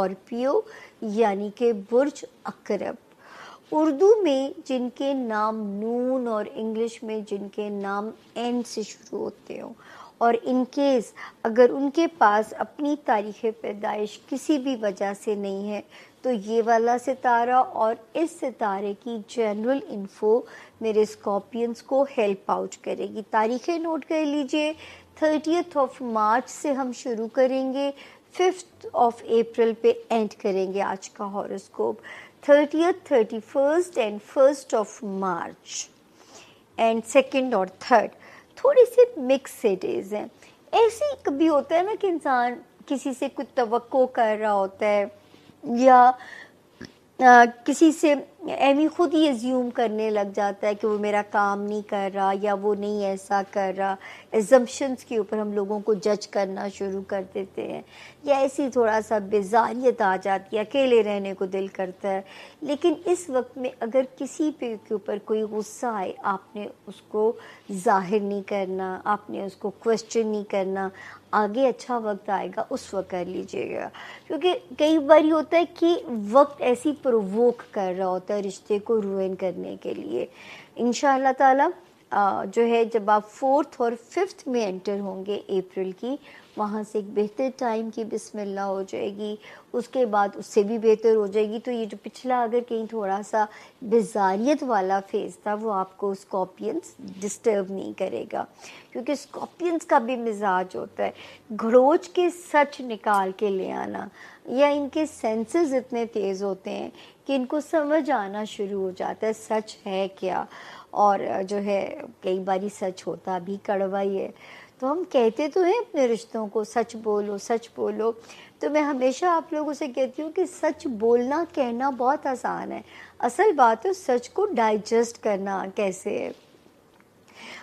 Scorpio यानी कि बुर्ज अकरब। उर्दू में जिनके नाम नून और इंग्लिश में जिनके नाम एन से शुरू होते हो, और इन केस अगर उनके पास अपनी तारीख़ पैदाइश किसी भी वजह से नहीं है तो ये वाला सितारा और इस सितारे की जनरल इन्फो मेरे स्कॉर्पियंस को हेल्प आउट करेगी। तारीखें नोट कर लीजिए, 30 मार्च से हम शुरू करेंगे, 5 अप्रैल पे एंड करेंगे आज का horoscope. 30th, 31st and 1 March and 2 और 3 थोड़ी सी मिक्स डेज हैं। ऐसे ही कभी होता है ना कि इंसान किसी से कुछ तवक्को कर रहा होता है या किसी से एमी खुद ही एज्यूम करने लग जाता है कि वो मेरा काम नहीं कर रहा या वो नहीं ऐसा कर रहा। एजम्पशंस के ऊपर हम लोगों को जज करना शुरू कर देते हैं, या ऐसी थोड़ा सा बेजारियत आ जाती है, अकेले रहने को दिल करता है। लेकिन इस वक्त में अगर किसी पे के ऊपर कोई गुस्सा आए, आपने उसको जाहिर नहीं करना, आपने उसको क्वेश्चन नहीं करना। आगे अच्छा वक्त आएगा उस वक्त कर लीजिएगा, क्योंकि कई बार होता है कि वक्त ऐसी प्रोवोक कर रहा होता है रिश्ते को रुइन करने के लिए। इंशाअल्लाह ताला जो है जब आप 4 और 5 में एंटर होंगे अप्रैल की, वहाँ से एक बेहतर टाइम की बिस्मिल्लाह हो जाएगी, उसके बाद उससे भी बेहतर हो जाएगी। तो ये जो पिछला अगर कहीं थोड़ा सा बेजारियत वाला फेज़ था वो आपको स्कॉर्पियंस डिस्टर्ब नहीं करेगा, क्योंकि स्कॉर्पियंस का भी मिजाज होता है घड़ोच के सच निकाल के ले आना, या इनके सेंसेस इतने तेज़ होते हैं कि इनको समझ आना शुरू हो जाता है सच है क्या, और जो है कई बारी सच होता भी कड़वा ही है। तो हम कहते तो हैं अपने रिश्तों को सच बोलो सच बोलो, तो मैं हमेशा आप लोगों से कहती हूँ कि सच बोलना कहना बहुत आसान है, असल बात है सच को डाइजेस्ट करना कैसे है।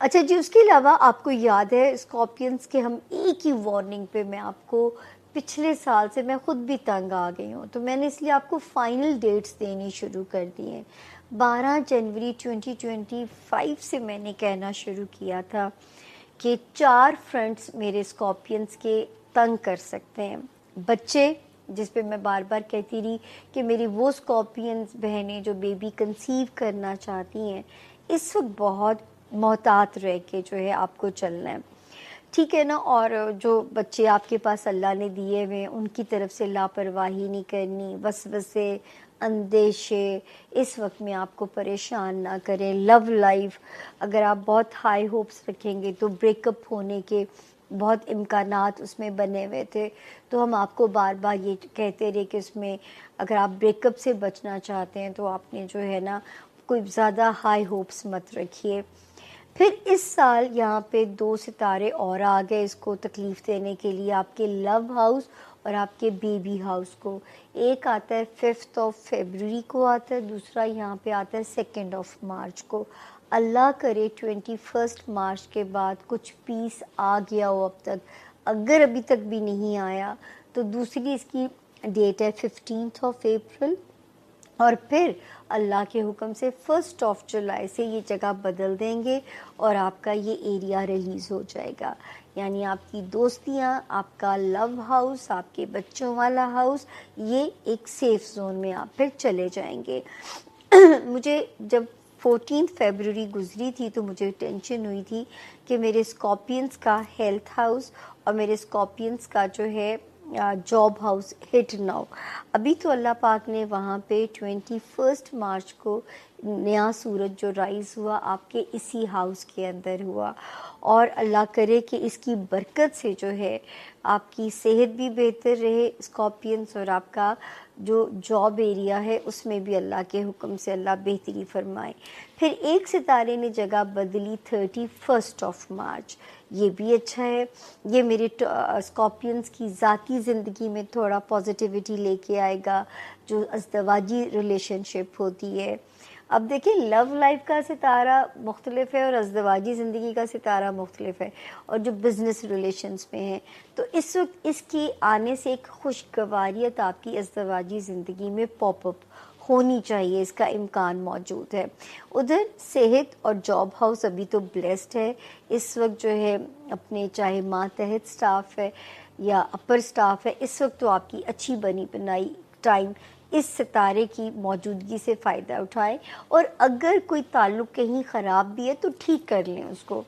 अच्छा जी, उसके अलावा आपको याद है स्कॉर्पियंस के हम एक ही वार्निंग पे मैं आपको पिछले साल से मैं ख़ुद भी तंग आ गई हूँ, तो मैंने इसलिए आपको फाइनल डेट्स देनी शुरू कर दी हैं। 12 जनवरी 2025 से मैंने कहना शुरू किया था कि 4 फ्रंट्स मेरे स्कॉर्पियंस के तंग कर सकते हैं। बच्चे, जिस पे मैं बार बार कहती रही कि मेरी वो स्कॉर्पियंस बहनें जो बेबी कंसीव करना चाहती हैं, इस वक्त बहुत मोहतात रह के जो है आपको चलना है, ठीक है ना। और जो बच्चे आपके पास अल्लाह ने दिए हुए उनकी तरफ से लापरवाही नहीं करनी, वसवसे अंदेशे इस वक्त में आपको परेशान ना करें। लव लाइफ अगर आप बहुत हाई होप्स रखेंगे तो ब्रेकअप होने के बहुत इम्कानात उसमें बने हुए थे, तो हम आपको बार बार ये कहते रहे कि उसमें अगर आप ब्रेकअप से बचना चाहते हैं तो आपने जो है ना कोई ज़्यादा हाई होप्स मत रखिए। फिर इस साल यहाँ पे 2 सितारे और आ गए इसको तकलीफ़ देने के लिए, आपके लव हाउस और आपके बेबी हाउस को। एक आता है 5 फरवरी को आता है, दूसरा यहाँ पे आता है 2 मार्च को। अल्लाह करे 21 मार्च के बाद कुछ पीस आ गया हो अब तक, अगर अभी तक भी नहीं आया तो दूसरी इसकी डेट है 15 अप्रैल, और फिर अल्लाह के हुक्म से 1 जुलाई से ये जगह बदल देंगे और आपका ये एरिया रिलीज़ हो जाएगा। यानी आपकी दोस्तियाँ, आपका लव हाउस, आपके बच्चों वाला हाउस, ये एक सेफ़ जोन में आप फिर चले जाएंगे। मुझे जब 14 फरवरी गुजरी थी तो मुझे टेंशन हुई थी कि मेरे स्कॉर्पियंस का हेल्थ हाउस और मेरे स्कॉर्पियंस का जो है जॉब हाउस हिट नाउ। अभी तो अल्लाह पाक ने वहाँ पे 21 मार्च को नया सूरज जो राइज़ हुआ आपके इसी हाउस के अंदर हुआ, और अल्लाह करे कि इसकी बरकत से जो है आपकी सेहत भी बेहतर रहे स्कॉर्पियंस, और आपका जो जॉब एरिया है उसमें भी अल्लाह के हुक्म से अल्लाह बेहतरी फरमाए। फिर एक सितारे ने जगह बदली 31 मार्च, ये भी अच्छा है। ये मेरे स्कॉर्पियंस की ज़ाती ज़िंदगी में थोड़ा पॉजिटिविटी लेके आएगा, जो अज़दवाजी रिलेशनशिप होती है। अब देखिए लव लाइफ का सितारा मुख्तलिफ है और अज़दवाजी ज़िंदगी का सितारा मुख्तलिफ है, और जो बिज़नेस रिलेशंस में है, तो इस वक्त इसकी आने से एक खुशगवारियत आपकी अज़दवाजी ज़िंदगी में पॉपअप होनी चाहिए, इसका इम्कान मौजूद है। उधर सेहत और जॉब हाउस अभी तो ब्लेस्ड है इस वक्त जो है, अपने चाहे मातहत स्टाफ है या अपर स्टाफ है, इस वक्त तो आपकी अच्छी बनी बनाई टाइम इस सितारे की मौजूदगी से फ़ायदा उठाएं, और अगर कोई ताल्लुक़ कहीं ख़राब भी है तो ठीक कर लें उसको।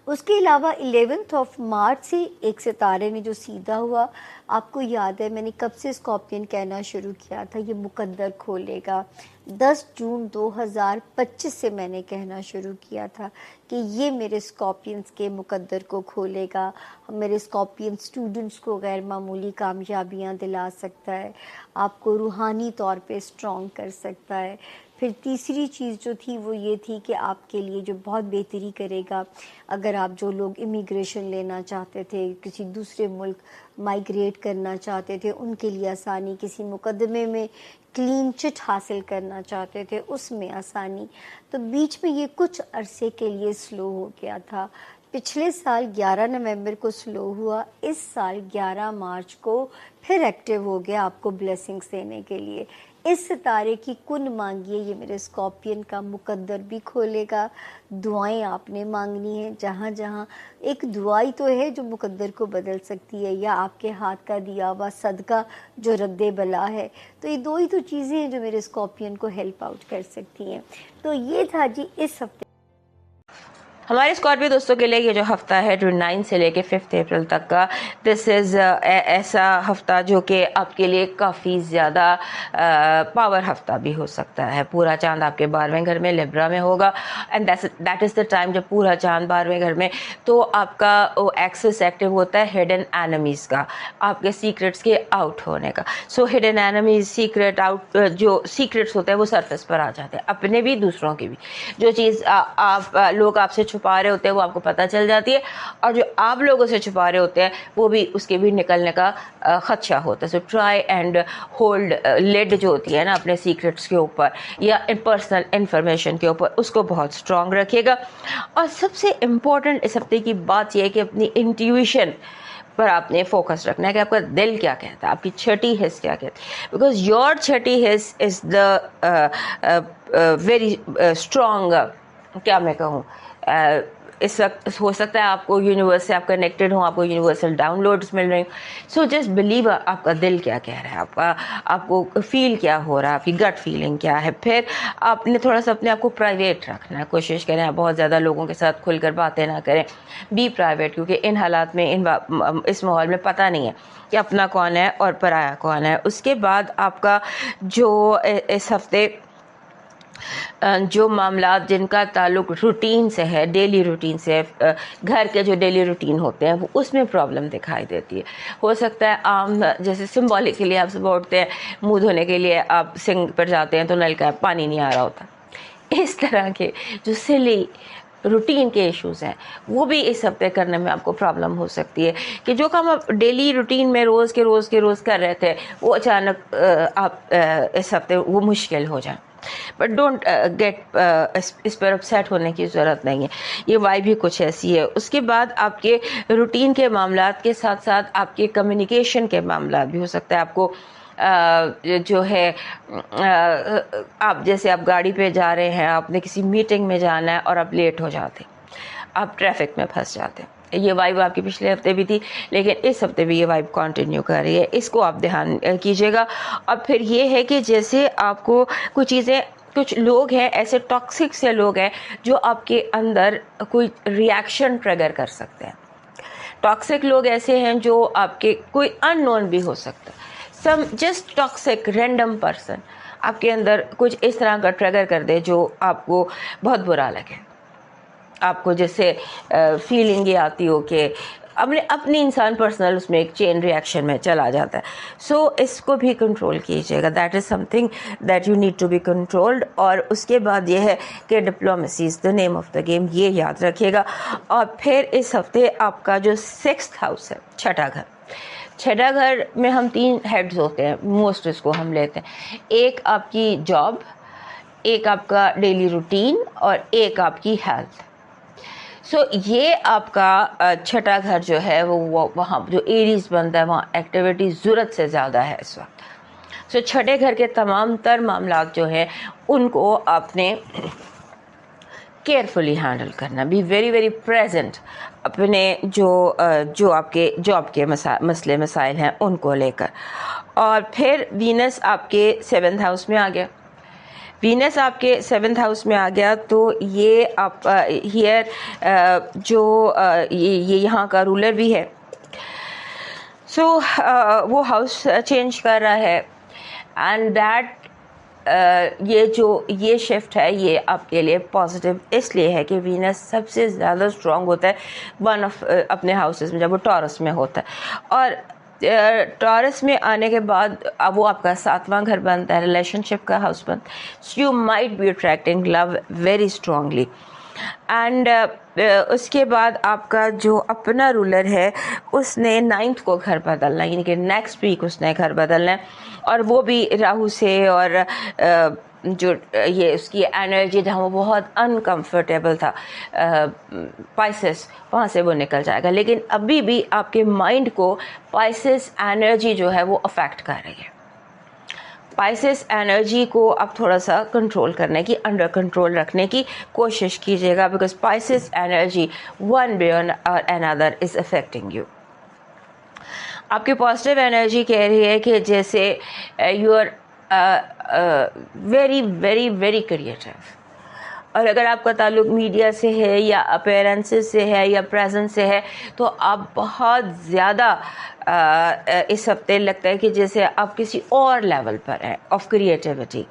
उसके अलावा 11 मार्च से एक सितारे ने जो सीधा हुआ, आपको याद है मैंने कब से स्कॉर्पियन कहना शुरू किया था, ये मुकद्दर खोलेगा। 10 जून 2025 से मैंने कहना शुरू किया था कि ये मेरे स्कॉर्पियंस के मुकद्दर को खोलेगा, मेरे स्कॉर्पियन स्टूडेंट्स को गैर मामूली कामयाबियाँ दिला सकता है, आपको रूहानी तौर पे स्ट्रॉन्ग कर सकता है। फिर तीसरी चीज़ जो थी वो ये थी कि आपके लिए जो बहुत बेहतरी करेगा, अगर आप जो लोग इमिग्रेशन लेना चाहते थे, किसी दूसरे मुल्क माइग्रेट करना चाहते थे, उनके लिए आसानी, किसी मुकदमे में क्लीन चिट हासिल करना चाहते थे उसमें आसानी। तो बीच में ये कुछ अरसे के लिए स्लो हो गया था। पिछले साल 11 नवंबर को स्लो हुआ, इस साल 11 मार्च को फिर एक्टिव हो गया आपको ब्लेसिंग्स देने के लिए। इस सितारे की कुन मांगिए, ये मेरे स्कॉर्पियन का मुकद्दर भी खोलेगा। दुआएं आपने मांगनी है, जहाँ जहाँ एक दुआई तो है जो मुकद्दर को बदल सकती है, या आपके हाथ का दिया हुआ सदका जो रद्दे बला है। तो ये दो ही तो चीज़ें हैं जो मेरे स्कॉर्पियन को हेल्प आउट कर सकती हैं। तो ये था जी इस हफ्ते हमारे स्कॉर्पियो दोस्तों के लिए ये जो हफ्ता है 29 से लेके 5 अप्रैल तक का, दिस इज़ ऐसा हफ्ता जो कि आपके लिए काफ़ी ज़्यादा पावर हफ्ता भी हो सकता है। पूरा चांद आपके 12वें घर में लिब्रा में होगा, and that is the time जब पूरा चांद 12वें घर में, तो आपका वो एक्सेस एक्टिव होता है हिडन एनिमीज़ का, आपके सीक्रेट्स के आउट होने का। सो हिडन एनिमीज़, सीक्रेट आउट, जो सीक्रेट्स होते हैं वो सरफेस पर आ जाते हैं, अपने भी दूसरों के भी। जो चीज़ आप लोग आपसे छुपा रहे होते हैं वो आपको पता चल जाती है, और जो आप लोगों से छुपा रहे होते हैं वो भी, उसके भी निकलने का खदशा होता है। So try and hold lid जो होती है ना अपने सीक्रेट्स के ऊपर या पर्सनल इंफॉर्मेशन के ऊपर, उसको बहुत स्ट्रांग रखिएगा। और सबसे इम्पोर्टेंट इस हफ्ते की बात यह है कि अपनी इंट्यूशन पर आपने फोकस रखना है कि आपका दिल क्या कहता है, आपकी छठी हिस्स क्या कहती है, because your Chhathi his is the very strong, क्या मैं कहूँ, इस वक्त हो सकता है आपको यूनिवर्स से आप कनेक्टेड हो, आपको यूनिवर्सल डाउनलोड्स मिल रही हो। सो जस्ट बिलीव आपका दिल क्या कह रहा है, आपको फील क्या हो रहा है, आपकी गट फीलिंग क्या है। फिर आपने थोड़ा सा अपने आप को प्राइवेट रखना है, कोशिश करें आप बहुत ज़्यादा लोगों के साथ खुलकर बातें ना करें, बी प्राइवेट, क्योंकि इन हालात में इस माहौल में पता नहीं है कि अपना कौन है और पराया कौन है। उसके बाद आपका जो इस हफ्ते जो मामलात जिनका ताल्लुक रूटीन से है, डेली रूटीन से, घर के जो डेली रूटीन होते हैं वो उसमें प्रॉब्लम दिखाई देती है। हो सकता है आम, जैसे सिंबॉलिकली आप सुबह उठते हैं, मुंह धोने के लिए आप सिंक पर जाते हैं तो नल का पानी नहीं आ रहा होता। इस तरह के जो सिली रूटीन के इश्यूज़ हैं वो भी इस हफ्ते करने में आपको प्रॉब्लम हो सकती है, कि जो काम आप डेली रूटीन में रोज़ के रोज़ कर रहे थे वो अचानक आप इस हफ्ते वो मुश्किल हो जाए। बट डोंट गेट, इस पर अपसेट होने की ज़रूरत नहीं है, ये वाइब भी कुछ ऐसी है। उसके बाद आपके रूटीन के मामलात के साथ साथ आपके कम्युनिकेशन के मामला भी हो सकता है। आपको जो है आप जैसे आप गाड़ी पे जा रहे हैं, आपने किसी मीटिंग में जाना है और आप लेट हो जाते, आप ट्रैफिक में फंस जाते हैं। ये वाइब आपके पिछले हफ्ते भी थी, लेकिन इस हफ्ते भी ये वाइब कंटिन्यू कर रही है, इसको आप ध्यान कीजिएगा। और फिर ये है कि जैसे आपको कुछ चीज़ें, कुछ लोग हैं ऐसे टॉक्सिक से लोग हैं जो आपके अंदर कोई रिएक्शन ट्रिगर कर सकते हैं। टॉक्सिक लोग ऐसे हैं जो आपके कोई अननोन भी हो सकता है, सम जस्ट टॉक्सिक रैंडम पर्सन आपके अंदर कुछ इस तरह का ट्रिगर कर दे जो आपको बहुत बुरा लगे, आपको जैसे फीलिंग ये आती हो कि अपनी इंसान पर्सनल उसमें एक चेन रिएक्शन में चला जाता है। सो इसको भी कंट्रोल कीजिएगा, that is something that you need to be controlled. और उसके बाद ये है कि diplomacy is the name of the game, ये याद रखिएगा। और फिर इस हफ्ते आपका जो 6th हाउस है, छठा घर, छठा घर में हम 3 हेड्स होते हैं, मोस्ट इसको हम लेते हैं। एक आपकी जॉब, एक आपका डेली रूटीन और एक आपकी हेल्थ। सो ये आपका छठा घर जो है वो वहाँ जो एरीज बनता है वहाँ एक्टिविटी ज़रूरत से ज़्यादा है इस वक्त। सो छठे घर के तमाम तर मामलात जो हैं उनको आपने केयरफुली हैंडल करना, बी वेरी वेरी प्रेजेंट अपने जो आपके मसले मसाइल हैं उनको लेकर। और फिर वीनस आपके 7th हाउस में आ गया। वीनस आपके 7th हाउस में आ गया तो ये आप हियर ये यहाँ का रूलर भी है। सो वो हाउस चेंज कर रहा है एंड दैट ये शिफ्ट है ये आपके लिए पॉजिटिव इसलिए है कि वीनस सबसे ज़्यादा स्ट्रॉन्ग होता है वन ऑफ अपने हाउसेस में जब वो टॉरस में होता है। और टॉरस में आने के बाद अब वो आपका 7वां घर बनता है, रिलेशनशिप का हाउस बनता है। You might be attracting love very strongly and उसके बाद आपका जो अपना रूलर है उसने 9th को घर बदलना, यानी कि नेक्स्ट वीक उसने घर बदलना है और वो भी राहु से। और जो ये उसकी एनर्जी जहाँ वो बहुत अनकंफर्टेबल था पाइसेस, वहाँ से वो निकल जाएगा। लेकिन अभी भी आपके माइंड को पाइसेस एनर्जी जो है वो अफेक्ट कर रही है। पाइसेस एनर्जी को आप थोड़ा सा कंट्रोल करने की, अंडर कंट्रोल रखने की कोशिश कीजिएगा, because pieces energy one way और अनदर इज अफेक्टिंग यू। आपकी पॉजिटिव एनर्जी कह रही है कि जैसे you are very very very creative, और अगर आपका ताल्लुक मीडिया से है या अपीयरेंसेस से है या प्रेजेंस से है तो आप बहुत ज़्यादा इस हफ्ते लगता है कि जैसे आप किसी और लेवल पर हैं ऑफ क्रिएटिविटी,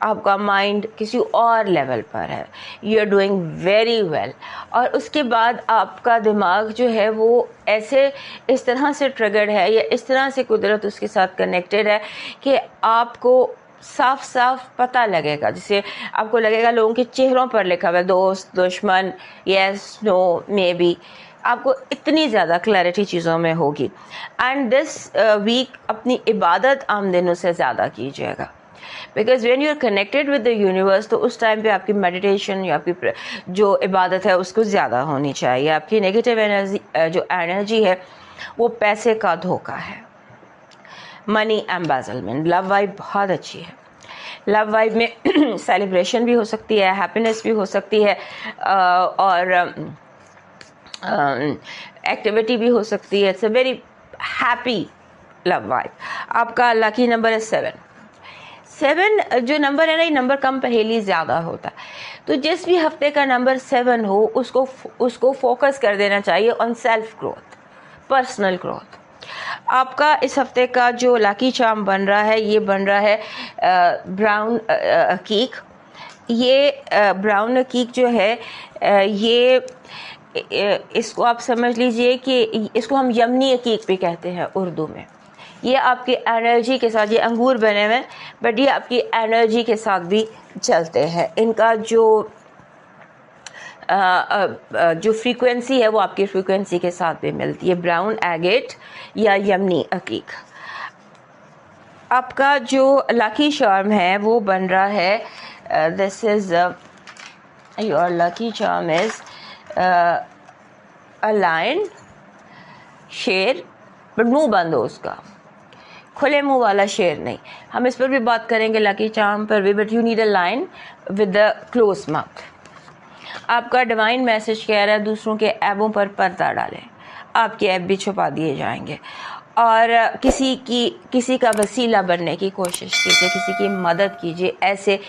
आपका माइंड किसी और लेवल पर है, you are doing very well. और उसके बाद आपका दिमाग जो है वो ऐसे इस तरह से ट्रिगर्ड है या इस तरह से कुदरत उसके साथ कनेक्टेड है कि आपको साफ साफ पता लगेगा, जिससे आपको लगेगा लोगों के चेहरों पर लिखा हुआ है दोस्त, दुश्मन, यस, नो, मे बी। आपको इतनी ज़्यादा क्लैरिटी चीज़ों में होगी। एंड दिस वीक अपनी इबादत आम दिनों से ज़्यादा कीजिएगा, because when you are connected with the universe तो उस टाइम पे आपकी मेडिटेशन या आपकी जो इबादत है उसको ज़्यादा होनी चाहिए। आपकी नेगेटिव एनर्जी जो एनर्जी है वो पैसे का धोखा है, मनी एम्बेजलमेंट। लव वाइब बहुत अच्छी है। लव वाइब में सेलिब्रेशन भी हो सकती है, हैप्पीनेस भी हो सकती है और एक्टिविटी भी हो सकती है। It's a very happy love vibe. आपका लकी नंबर है 7 जो नंबर है ना, ये नंबर कम पहेली ज़्यादा होता है, तो जिस भी हफ्ते का नंबर 7 हो उसको फोकस कर देना चाहिए on self growth, personal growth. आपका इस हफ्ते का जो लकी चार्म बन रहा है ये बन रहा है ब्राउन कीक। ये ब्राउन कीक जो है ये इसको आप समझ लीजिए कि इसको हम यमनी अकीक भी कहते हैं उर्दू में। ये आपकी एनर्जी के साथ, ये अंगूर बने हुए बट ये आपकी एनर्जी के साथ भी चलते हैं। इनका जो फ्रीक्वेंसी है वो आपकी फ्रीक्वेंसी के साथ भी मिलती है। ब्राउन एगेट या यमनी अकीक। आपका जो लकी चार्म है वो बन रहा है, this is your lucky charm is a lion, शेर, बट मुंह बंद हो उसका, खुले मुंह वाला शेर नहीं। हम इस पर भी बात करेंगे लकी चार्म पर भी, but you need a lion with the close mouth. आपका डिवाइन मैसेज कह रहा है दूसरों के ऐबों पर पर्दा डालें, आपके ऐब भी छुपा दिए जाएंगे। और किसी का वसीला बनने की कोशिश कीजिए, किसी की मदद कीजिए ऐसे